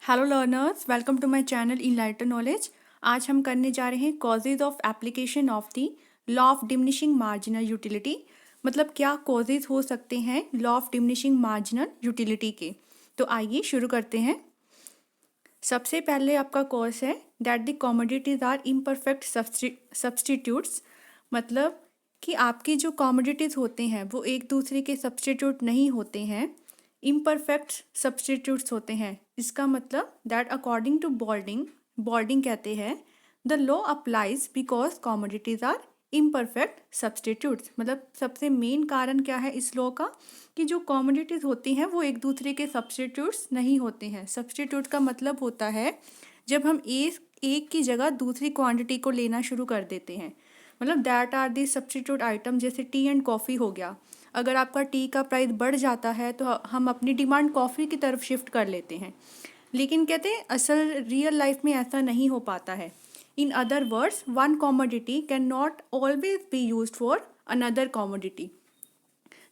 Hello learners, welcome to my channel enlighten knowledge. आज हम करने जा रहे हैं causes of application of the law of diminishing marginal utility. मतलब क्या कॉजेज हो सकते हैं law of diminishing marginal utility के। तो आइए शुरू करते हैं। सबसे पहले आपका कॉज है that the commodities are imperfect substitutes. मतलब कि आपकी जो कमोडिटीज होते हैं वो एक दूसरे के सब्सटीट्यूट नहीं होते हैं, इम्परफेक्ट सब्सटीट्यूट्स होते हैं। इसका मतलब that according to Boulding, Boulding कहते हैं the law applies because commodities are imperfect substitutes. मतलब सबसे मेन कारण क्या है इस लॉ का कि जो कमोडिटीज होती हैं वो एक दूसरे के सब्सटीट्यूट्स नहीं होते हैं। सब्सटीट्यूट का मतलब होता है जब हम एक की जगह दूसरी क्वांटिटी को लेना शुरू कर देते हैं। मतलब that are the substitute item, जैसे टी एंड कॉफ़ी हो गया। अगर आपका टी का प्राइस बढ़ जाता है तो हम अपनी डिमांड कॉफ़ी की तरफ शिफ्ट कर लेते हैं। लेकिन कहते हैं असल रियल लाइफ में ऐसा नहीं हो पाता है। In other words, one commodity can not always be used for another commodity.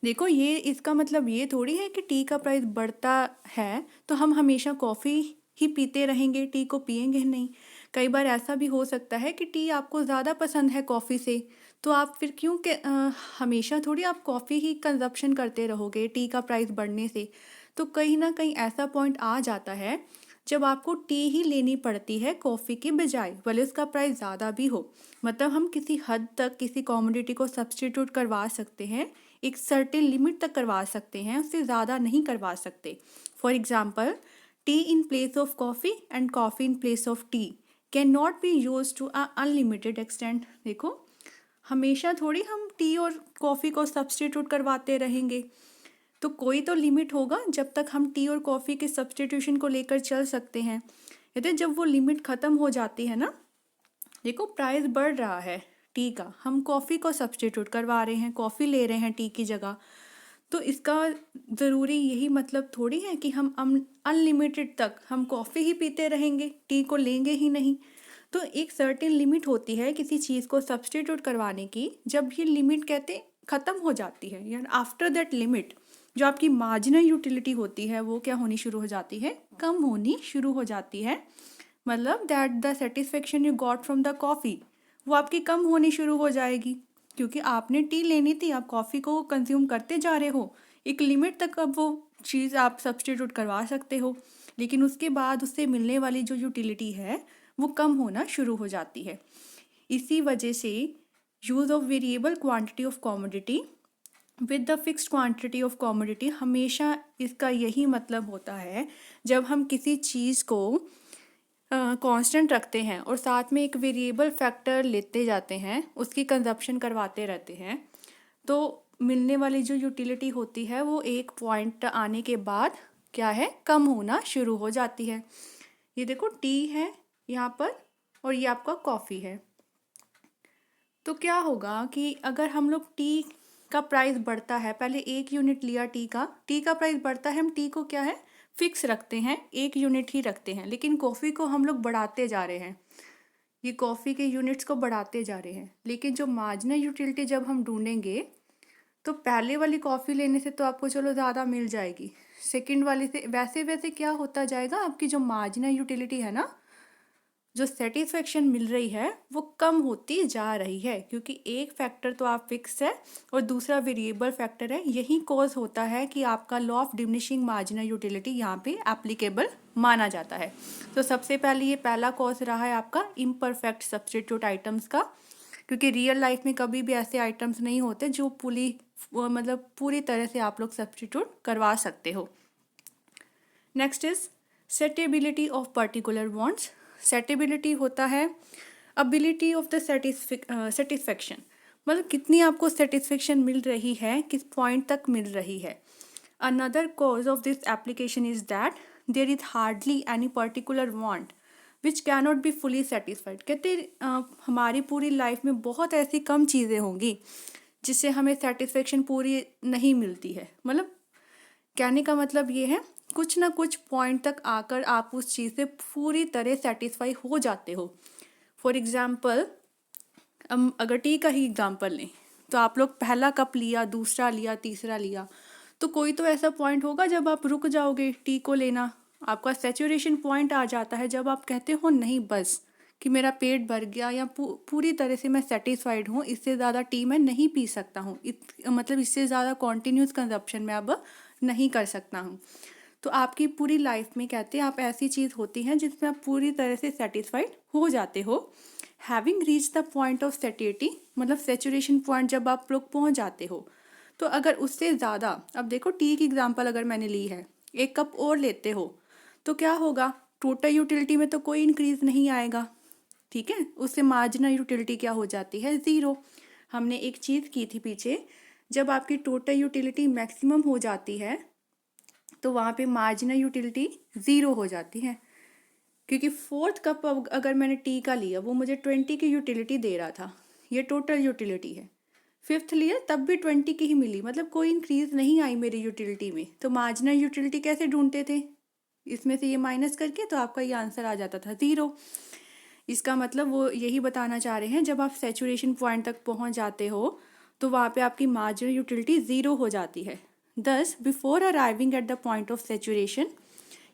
देखो, ये इसका मतलब ये थोड़ी है कि टी का प्राइस बढ़ता है तो हम हमेशा कॉफ़ी ही पीते रहेंगे, टी को पिएंगे नहीं। कई बार ऐसा भी हो सकता है कि टी आपको ज़्यादा पसंद है कॉफ़ी से, तो आप फिर क्यों के हमेशा थोड़ी आप कॉफ़ी ही कंजप्शन करते रहोगे टी का प्राइस बढ़ने से। तो कहीं ना कहीं ऐसा पॉइंट आ जाता है जब आपको टी ही लेनी पड़ती है कॉफ़ी के बजाय, भले उसका प्राइस ज़्यादा भी हो। मतलब हम किसी हद तक किसी कमोडिटी को सब्सटीट्यूट करवा सकते हैं, एक सर्टेन लिमिट तक करवा सकते हैं, उससे ज़्यादा नहीं करवा सकते। For example, tea in place of coffee and coffee in place of tea can not be use to a unlimited extent. देखो, हमेशा थोड़ी हम टी और कॉफ़ी को सब्सटीट्यूट करवाते रहेंगे। तो कोई तो लिमिट होगा जब तक हम टी और कॉफ़ी के सब्सटीट्यूशन को लेकर चल सकते हैं। यदि जब वो लिमिट ख़त्म हो जाती है ना, देखो प्राइस बढ़ रहा है टी का, हम कॉफ़ी को सब्सटीट्यूट करवा रहे हैं, कॉफ़ी ले रहे हैं टी की जगह। तो इसका ज़रूरी यही मतलब थोड़ी है कि हम अनलिमिटेड तक हम कॉफ़ी ही पीते रहेंगे, टी को लेंगे ही नहीं। तो एक सर्टेन लिमिट होती है किसी चीज़ को सब्सटीट्यूट करवाने की। जब ये लिमिट कहते ख़त्म हो जाती है, यानी आफ्टर दैट लिमिट जो आपकी मार्जिनल यूटिलिटी होती है वो क्या होनी शुरू हो जाती है, कम होनी शुरू हो जाती है। मतलब that the satisfaction you got from the coffee वो आपकी कम होनी शुरू हो जाएगी, क्योंकि आपने टी लेनी थी, आप कॉफ़ी को कंज्यूम करते जा रहे हो। एक लिमिट तक अब वो चीज़ आप सब्सटीट्यूट करवा सकते हो, लेकिन उसके बाद उससे मिलने वाली जो यूटिलिटी है वो कम होना शुरू हो जाती है। इसी वजह से use of variable quantity of commodity with the fixed quantity of commodity, हमेशा इसका यही मतलब होता है जब हम किसी चीज़ को कांस्टेंट रखते हैं और साथ में एक वेरिएबल फैक्टर लेते जाते हैं, उसकी कंजप्शन करवाते रहते हैं, तो मिलने वाली जो यूटिलिटी होती है वो एक पॉइंट आने के बाद क्या है, कम होना शुरू हो जाती है। ये देखो टी है यहाँ पर और ये आपका कॉफ़ी है। तो क्या होगा कि अगर हम लोग टी का प्राइस बढ़ता है, पहले 1 यूनिट लिया टी का प्राइस बढ़ता है, हम टी को क्या है फिक्स रखते हैं, 1 यूनिट ही रखते हैं, लेकिन कॉफ़ी को हम लोग बढ़ाते जा रहे हैं, ये कॉफ़ी के यूनिट्स को बढ़ाते जा रहे हैं। लेकिन जो मार्जिनल यूटिलिटी जब हम ढूंढेंगे तो पहले वाली कॉफ़ी लेने से तो आपको चलो ज़्यादा मिल जाएगी, सेकंड वाले से वैसे वैसे क्या होता जाएगा, आपकी जो मार्जिनल यूटिलिटी है ना, जो सेटिस्फेक्शन मिल रही है वो कम होती जा रही है, क्योंकि एक फैक्टर तो आप फिक्स है और दूसरा वेरिएबल फैक्टर है। यही कॉज होता है कि आपका law of diminishing marginal utility यहाँ पे एप्लीकेबल माना जाता है। तो सबसे पहले ये पहला कॉज रहा है आपका इम्परफेक्ट सब्सटीट्यूट आइटम्स का, क्योंकि रियल लाइफ में कभी भी ऐसे आइटम्स नहीं होते जो पूरी तरह से आप लोग सब्सटीट्यूट करवा सकते हो। Next is stability of particular bonds. Stability होता है अबिलिटी ऑफ द सेटिस्फेक्शन, मतलब कितनी आपको सेटिस्फेक्शन मिल रही है, किस पॉइंट तक मिल रही है। Another cause of this application is that there is hardly any particular want which cannot be fully satisfied. कहते हमारी पूरी लाइफ में बहुत ऐसी कम चीज़ें होंगी जिससे हमें सेटिस्फेक्शन पूरी नहीं मिलती है। मतलब कहने का मतलब ये है कुछ ना कुछ पॉइंट तक आकर आप उस चीज़ से पूरी तरह सेटिस्फाई हो जाते हो। फॉर एग्ज़ाम्पल, हम अगर टी का ही एग्ज़ाम्पल लें तो आप लोग पहला कप लिया, दूसरा लिया, तीसरा लिया, तो कोई तो ऐसा पॉइंट होगा जब आप रुक जाओगे टी को लेना, आपका सैचुरेशन पॉइंट आ जाता है जब आप कहते हो नहीं बस, कि मेरा पेट भर गया या पूरी तरह से मैं सेटिस्फाइड हूँ, इससे ज़्यादा टी मैं नहीं पी सकता हूँ, मतलब इससे ज़्यादा कॉन्टिन्यूस कंजप्शन में अब नहीं कर सकता हूँ। तो आपकी पूरी लाइफ में कहते हैं आप ऐसी चीज़ होती हैं जिसमें आप पूरी तरह से सेटिस्फाइड हो जाते हो। Having reach the point of satiety, मतलब सेचुरेशन पॉइंट जब आप लोग पहुँच जाते हो, तो अगर उससे ज़्यादा, अब देखो टी की एग्जांपल अगर मैंने ली है, 1 कप और लेते हो तो क्या होगा, टोटल यूटिलिटी में तो कोई इंक्रीज नहीं आएगा, ठीक है। उससे मार्जिनल यूटिलिटी क्या हो जाती है, ज़ीरो। हमने एक चीज़ की थी पीछे, जब आपकी टोटल यूटिलिटी मैक्सिमम हो जाती है तो वहाँ पे मार्जिनल यूटिलिटी ज़ीरो हो जाती है, क्योंकि 4th कप अगर मैंने टी का लिया वो मुझे 20 की यूटिलिटी दे रहा था, ये टोटल यूटिलिटी है। 5th लिया तब भी 20 की ही मिली, मतलब कोई इंक्रीज नहीं आई मेरी यूटिलिटी में। तो मार्जिनल यूटिलिटी कैसे ढूंढते थे, इसमें से ये माइनस करके, तो आपका ये आंसर आ जाता था ज़ीरो। इसका मतलब वो यही बताना चाह रहे हैं, जब आप सैचुरेशन पॉइंट तक पहुंच जाते हो तो वहाँ पे आपकी मार्जिनल यूटिलिटी ज़ीरो हो जाती है। दस before arriving at the point of saturation,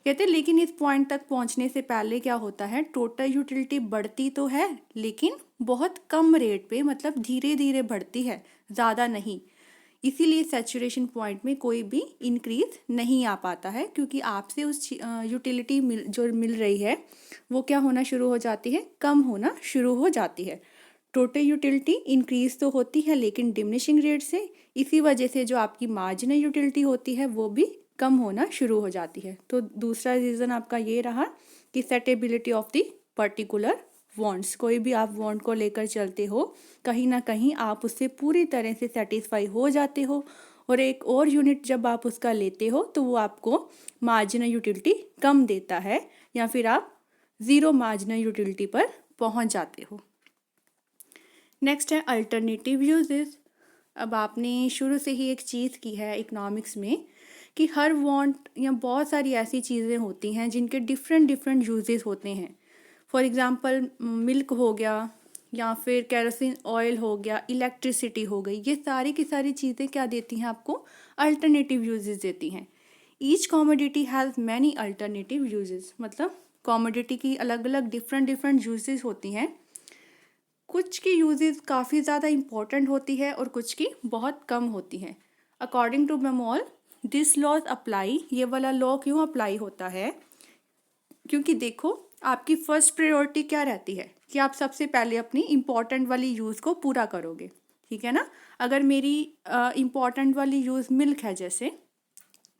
कहते हैं लेकिन इस पॉइंट तक पहुंचने से पहले क्या होता है, टोटल यूटिलिटी बढ़ती तो है लेकिन बहुत कम रेट पे, मतलब धीरे धीरे बढ़ती है, ज़्यादा नहीं। इसीलिए सैचुरेशन पॉइंट में कोई भी इंक्रीज नहीं आ पाता है, क्योंकि आपसे उस यूटिलिटी जो मिल रही है वो क्या होना शुरू हो जाती है, कम होना शुरू हो जाती है। टोटल यूटिलिटी इंक्रीज तो होती है लेकिन डिमिनिशिंग रेट से, इसी वजह से जो आपकी मार्जिनल यूटिलिटी होती है वो भी कम होना शुरू हो जाती है। तो दूसरा रीज़न आपका ये रहा कि stability of the particular wants, कोई भी आप वांट को लेकर चलते हो, कहीं ना कहीं आप उससे पूरी तरह से सेटिस्फाई हो जाते हो, और एक और यूनिट जब आप उसका लेते हो तो वो आपको मार्जिनल यूटिलिटी कम देता है, या फिर आप ज़ीरो मार्जिनल यूटिलिटी पर पहुंच जाते हो। नेक्स्ट है अल्टरनेटिव यूजेस। अब आपने शुरू से ही एक चीज़ की है इकोनॉमिक्स में कि हर वांट या बहुत सारी ऐसी चीज़ें होती हैं जिनके डिफरेंट डिफरेंट यूजेस होते हैं। फॉर एग्जांपल मिल्क हो गया, या फिर केरोसिन ऑयल हो गया, इलेक्ट्रिसिटी हो गई, ये सारी की सारी चीज़ें क्या देती हैं आपको, अल्टरनेटिव यूजेस देती हैं। Each commodity has many alternative uses, मतलब कॉमोडिटी की अलग अलग डिफरेंट डिफरेंट यूजेस होती हैं। कुछ की यूजेस काफ़ी ज़्यादा इम्पॉर्टेंट होती है और कुछ की बहुत कम होती है। According to Baumol this laws apply, ये वाला लॉ क्यों अप्लाई होता है, क्योंकि देखो आपकी फर्स्ट प्रायोरिटी क्या रहती है कि आप सबसे पहले अपनी इम्पॉर्टेंट वाली यूज़ को पूरा करोगे, ठीक है ना। अगर मेरी इम्पॉर्टेंट वाली यूज़ मिल्क है, जैसे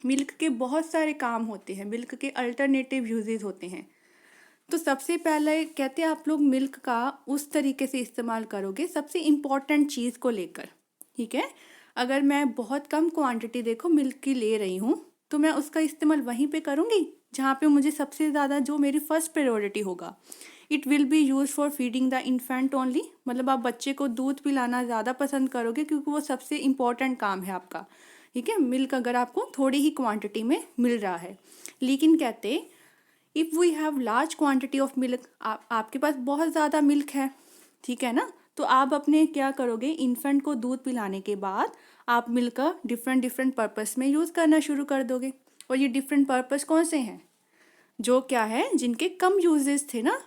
मिल्क के बहुत सारे काम होते हैं, मिल्क के अल्टरनेटिव यूजेस होते हैं, तो सबसे पहले कहते हैं आप लोग मिल्क का उस तरीके से इस्तेमाल करोगे सबसे इम्पॉर्टेंट चीज़ को लेकर, ठीक है। अगर मैं बहुत कम क्वांटिटी देखो मिल्क की ले रही हूँ तो मैं उसका इस्तेमाल वहीं पे करूँगी जहाँ पे मुझे सबसे ज़्यादा, जो मेरी फर्स्ट प्रायोरिटी होगा। It will be use for feeding the infant only, मतलब आप बच्चे को दूध पिलाना ज़्यादा पसंद करोगे क्योंकि वो सबसे इम्पॉर्टेंट काम है आपका, ठीक है। मिल्क अगर आपको थोड़ी ही क्वांटिटी में मिल रहा है, लेकिन कहते if we have large quantity of milk, आपके पास बहुत ज़्यादा मिल्क है, ठीक है ना, तो आप अपने क्या करोगे, इन्फेंट को दूध पिलाने के बाद आप मिल्क का डिफरेंट डिफरेंट पर्पस में यूज़ करना शुरू कर दोगे। और ये डिफरेंट पर्पस कौन से हैं, जो क्या है, जिनके कम यूजेस थे ना।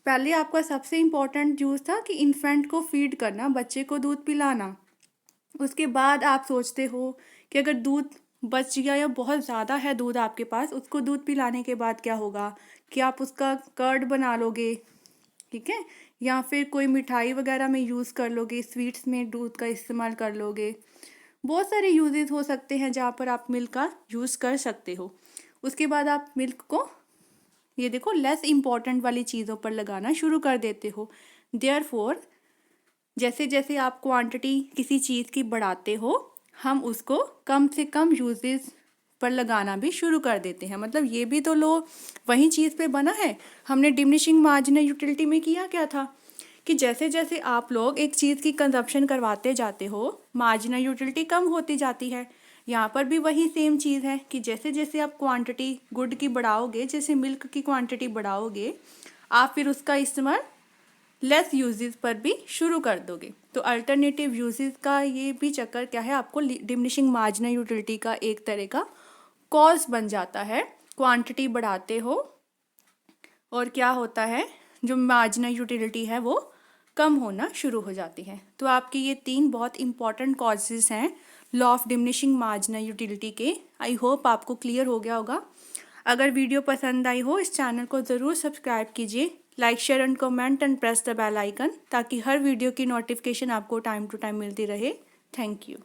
पहले आपका सबसे इम्पॉर्टेंट यूज़ था कि इन्फेंट को फीड करना, बच्चे को दूध पिलाना। उसके बाद आप सोचते हो कि अगर दूध बच गया या बहुत ज़्यादा है दूध आपके पास, उसको दूध पिलाने के बाद क्या होगा कि आप उसका कर्ड बना लोगे, ठीक है, या फिर कोई मिठाई वगैरह में यूज़ कर लोगे, स्वीट्स में दूध का इस्तेमाल कर लोगे। बहुत सारे यूजेस हो सकते हैं जहाँ पर आप मिल्क का यूज़ कर सकते हो। उसके बाद आप मिल्क को, ये देखो, लेस इम्पॉर्टेंट वाली चीज़ों पर लगाना शुरू कर देते हो। देयरफॉर जैसे जैसे आप क्वांटिटी किसी चीज़ की बढ़ाते हो, हम उसको कम से कम यूजेस पर लगाना भी शुरू कर देते हैं। मतलब ये भी तो लो वही चीज़ पे बना है। हमने डिमिनिशिंग मार्जिनल यूटिलिटी में किया क्या था कि जैसे जैसे आप लोग एक चीज़ की कंजप्शन करवाते जाते हो, मार्जिनल यूटिलिटी कम होती जाती है। यहाँ पर भी वही सेम चीज़ है कि जैसे जैसे आप क्वांटिटी गुड की बढ़ाओगे, जैसे मिल्क की क्वांटिटी बढ़ाओगे, आप फिर उसका इस्तेमाल लेस यूजेस पर भी शुरू कर दोगे। तो अल्टरनेटिव यूजेस का ये भी चक्कर क्या है, आपको डिमिनिशिंग मार्जिनल यूटिलिटी का एक तरह का कॉज बन जाता है, क्वांटिटी बढ़ाते हो और क्या होता है, जो मार्जिनल यूटिलिटी है वो कम होना शुरू हो जाती है। तो आपकी ये 3 बहुत इंपॉर्टेंट कॉजेज़ हैं law of diminishing marginal utility के। आई होप आपको क्लियर हो गया होगा। अगर वीडियो पसंद आई हो इस चैनल को ज़रूर सब्सक्राइब कीजिए, like share and comment and press the bell icon, ताकि हर वीडियो की नोटिफिकेशन आपको टाइम टू टाइम मिलती रहे। Thank you.